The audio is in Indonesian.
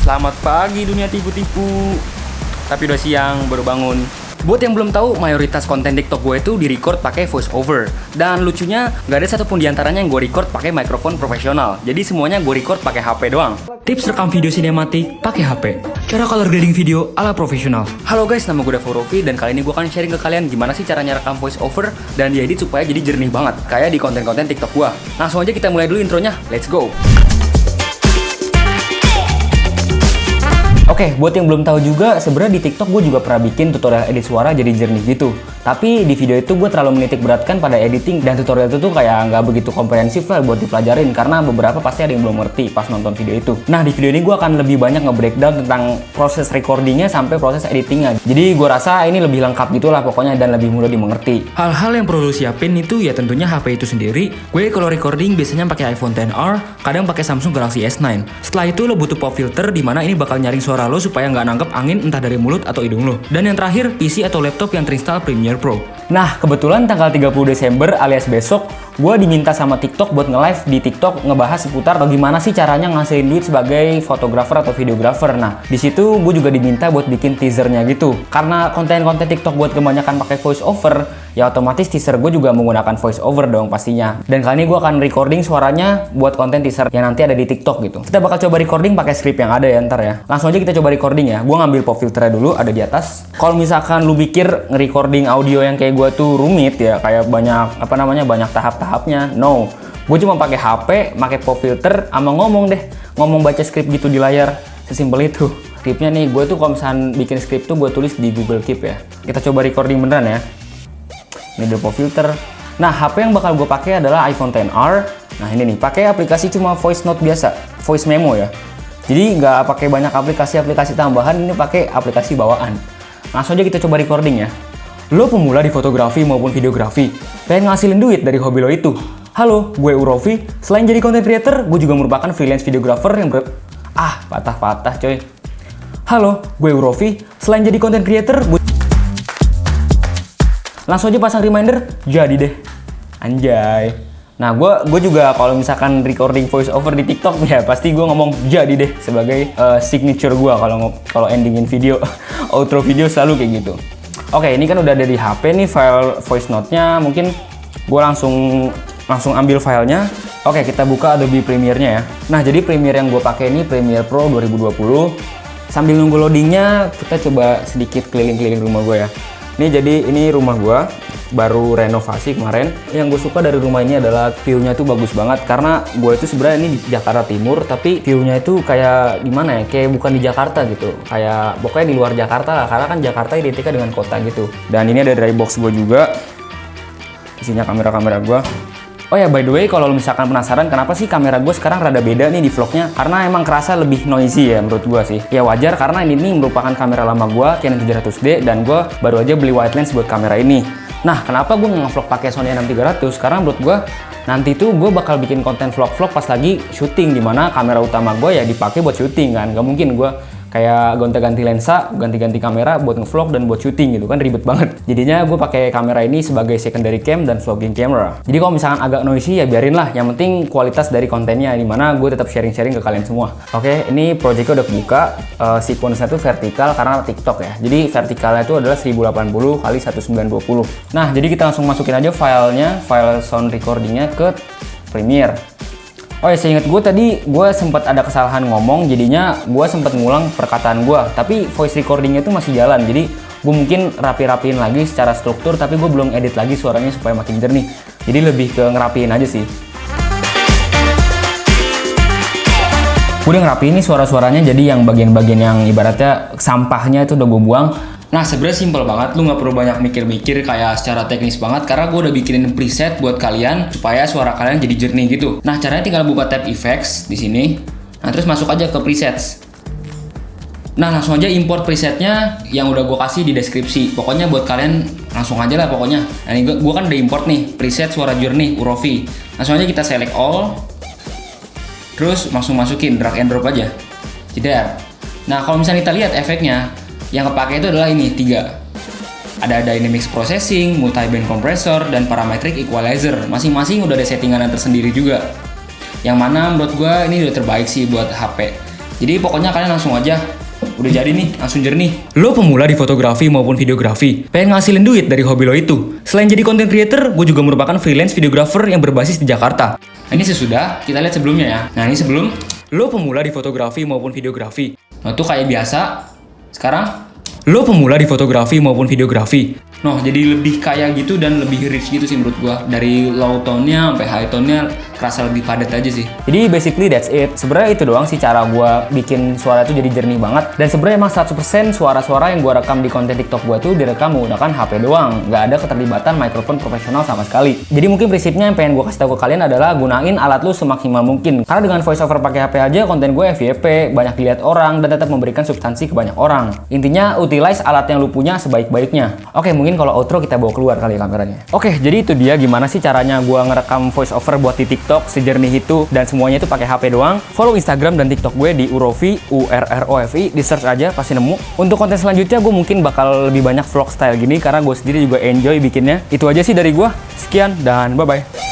Selamat pagi dunia tipu-tipu. Tapi udah siang, baru bangun. Buat yang belum tahu, mayoritas konten TikTok gue itu di-record pakai voice over. Dan lucunya, nggak ada satupun diantaranya yang gue record pakai mikrofon profesional. Jadi semuanya gue record pakai HP doang. Tips rekam video sinematik pakai HP. Cara color grading video ala profesional. Halo guys, nama gue Davo Rofi dan kali ini gue akan sharing ke kalian gimana sih caranya rekam voice over dan diedit supaya jadi jernih banget, kayak di konten-konten TikTok gue. Langsung aja kita mulai dulu intronya. Let's go. Oke, buat yang belum tahu juga, sebenarnya di TikTok gue juga pernah bikin tutorial edit suara jadi jernih gitu. Tapi di video itu gue terlalu menitik beratkan pada editing dan tutorial itu tuh kayak nggak begitu komprehensif lah buat dipelajarin karena beberapa pasti ada yang belum ngerti pas nonton video itu. Nah, di video ini gue akan lebih banyak nge-breakdown tentang proses recordingnya sampai proses editingnya. Jadi gue rasa ini lebih lengkap gitulah pokoknya dan lebih mudah dimengerti. Hal-hal yang perlu lu siapin itu ya tentunya HP itu sendiri. Gue kalau recording biasanya pakai iPhone XR, kadang pakai Samsung Galaxy S9. Setelah itu lo butuh pop filter di mana ini bakal nyaring suara lo supaya nggak nangkep angin entah dari mulut atau hidung lo. Dan yang terakhir, PC atau laptop yang terinstall Premiere Pro. Nah, kebetulan tanggal 30 Desember alias besok, gue diminta sama TikTok buat nge-live di TikTok ngebahas seputar bagaimana sih caranya ngasilin duit sebagai fotografer atau videografer. Nah, di situ gue juga diminta buat bikin teasernya gitu. Karena konten-konten TikTok buat kebanyakan pakai voice over, ya otomatis teaser gue juga menggunakan voice over dong pastinya. Dan kali ini gue akan recording suaranya buat konten teaser yang nanti ada di TikTok gitu. Kita bakal coba recording pakai script yang ada ya ntar ya. Langsung aja kita coba recording ya. Gue ngambil pop filternya dulu, ada di atas. Kalau misalkan lu pikir nge-recording audio yang kayak gue tuh rumit ya, kayak banyak banyak tahap-tahapnya. No, gue cuma pakai HP, pakai pop filter, sama ngomong baca script gitu di layar. Sesimpel itu. Scriptnya nih, gue tuh kalau misalkan bikin script tuh gue tulis di Google Keep ya. Kita coba recording beneran ya. Ini the pop filter. Nah, HP yang bakal gue pakai adalah iPhone XR. Nah, ini nih, pakai aplikasi cuma voice note biasa, voice memo ya. Jadi nggak pakai banyak aplikasi tambahan, ini pakai aplikasi bawaan. Langsung aja kita coba recording ya. Lo pemula di fotografi maupun videografi, pengen ngasilin duit dari hobi lo itu. Halo, gue Urofi. Selain jadi content creator, gue juga merupakan freelance videographer yang patah-patah coy. Halo, gue Urofi. Selain jadi content creator, langsung aja pasang reminder, jadi deh. Anjay. Nah, gue juga kalau misalkan recording voice over di TikTok ya pasti gue ngomong jadi deh sebagai signature gue kalau endingin video, outro video selalu kayak gitu. Oke, ini kan udah ada di HP nih file voice note-nya. Mungkin gue langsung ambil filenya. Oke, kita buka Adobe Premiere-nya ya. Nah, jadi Premiere yang gue pakai ini Premiere Pro 2020. Sambil nunggu loadingnya, kita coba sedikit keliling-keliling rumah gue ya. Ini rumah gue, baru renovasi kemarin. Yang gue suka dari rumah ini adalah view-nya tuh bagus banget. Karena gue itu sebenarnya ini di Jakarta Timur, tapi view-nya itu kayak gimana ya? Kayak bukan di Jakarta gitu. Kayak pokoknya di luar Jakarta lah. Karena kan Jakarta identiknya dengan kota gitu. Dan ini ada dry box gue juga. Isinya kamera-kamera gue. Oh ya, by the way, kalau misalkan penasaran kenapa sih kamera gue sekarang rada beda nih di vlognya, karena emang kerasa lebih noisy ya menurut gue sih. Ya wajar karena ini merupakan kamera lama gue, Canon 700D, dan gue baru aja beli wide lens buat kamera ini. Nah, kenapa gue nge-vlog pakai Sony A6300? Karena menurut gue nanti tuh gue bakal bikin konten vlog-vlog pas lagi syuting, dimana kamera utama gue ya dipakai buat syuting kan. Gak mungkin gue kayak gonta-ganti lensa, ganti-ganti kamera buat nge-vlog dan buat syuting gitu kan, ribet banget. Jadinya gue pakai kamera ini sebagai secondary cam dan vlogging camera. Jadi kalau misalkan agak noisy ya biarin lah, yang penting kualitas dari kontennya, dimana gue tetap sharing-sharing ke kalian semua. Oke, ini projectnya udah kebuka, sequence-nya tuh vertikal karena TikTok ya. Jadi vertikalnya itu adalah 1080 x 1920. Nah, jadi kita langsung masukin aja filenya, file sound recordingnya ke Premiere. Oh ya, seingat gue tadi gue sempat ada kesalahan ngomong, jadinya gue sempat ngulang perkataan gue. Tapi voice recordingnya itu masih jalan, jadi gue mungkin rapi-rapiin lagi secara struktur, tapi gue belum edit lagi suaranya supaya makin jernih. Jadi lebih ke ngerapiin aja sih. Gue udah ngerapiin nih suara-suaranya, jadi yang bagian-bagian yang ibaratnya sampahnya itu udah gue buang. Nah, sebenarnya simple banget, lu nggak perlu banyak mikir-mikir kayak secara teknis banget, karena gue udah bikinin preset buat kalian supaya suara kalian jadi jernih gitu. Nah, caranya tinggal buka tab effects di sini. Nah, terus masuk aja ke presets. Nah, langsung aja import presetnya yang udah gue kasih di deskripsi. Pokoknya buat kalian langsung aja lah pokoknya. Nah, ini gue kan udah import nih preset suara jernih Urofi. Langsung aja kita select all. Terus langsung masukin, drag and drop aja. Jeder. Nah, kalau misalnya kita lihat efeknya, yang kepake itu adalah ini 3. Ada dynamics processing, multi-band compressor, dan parametric equalizer. Masing-masing udah ada settingannya tersendiri juga. Yang mana menurut gue ini udah terbaik sih buat HP. Jadi pokoknya kalian langsung aja. Udah jadi nih, langsung jernih. Lo pemula di fotografi maupun videografi, pengen ngasilin duit dari hobi lo itu. Selain jadi content creator, gue juga merupakan freelance videographer yang berbasis di Jakarta. Nah, ini sesudah, kita lihat sebelumnya ya. Nah, ini sebelum lo pemula di fotografi maupun videografi. Nah, itu kayak biasa. Sekarang lo pemula di fotografi maupun videografi. Nah, jadi lebih kayak gitu dan lebih rich gitu sih menurut gua. Dari low tone-nya sampai high tone-nya kerasa lebih padat aja sih. Jadi basically that's it. Sebenarnya itu doang sih cara gua bikin suara itu jadi jernih banget. Dan sebenarnya emang 100% suara-suara yang gua rekam di konten TikTok gua tuh direkam menggunakan HP doang. Nggak ada keterlibatan mikrofon profesional sama sekali. Jadi mungkin prinsipnya yang pengen gua kasih tahu ke kalian adalah gunain alat lu semaksimal mungkin. Karena dengan voice over pakai HP aja konten gue FYP, banyak dilihat orang dan tetap memberikan substansi ke banyak orang. Intinya utilize alat yang lu punya sebaik-baiknya. Oke, mungkin kalau outro kita bawa keluar kali kameranya. Oke, jadi itu dia gimana sih caranya gua ngerekam voice over buat di TikTok sejernih itu dan semuanya itu pakai HP doang. Follow Instagram dan TikTok gue di Urofi, URROFI, di search aja pasti nemu. Untuk konten selanjutnya gue mungkin bakal lebih banyak vlog style gini karena gue sendiri juga enjoy bikinnya. Itu aja sih dari gue. Sekian dan bye bye.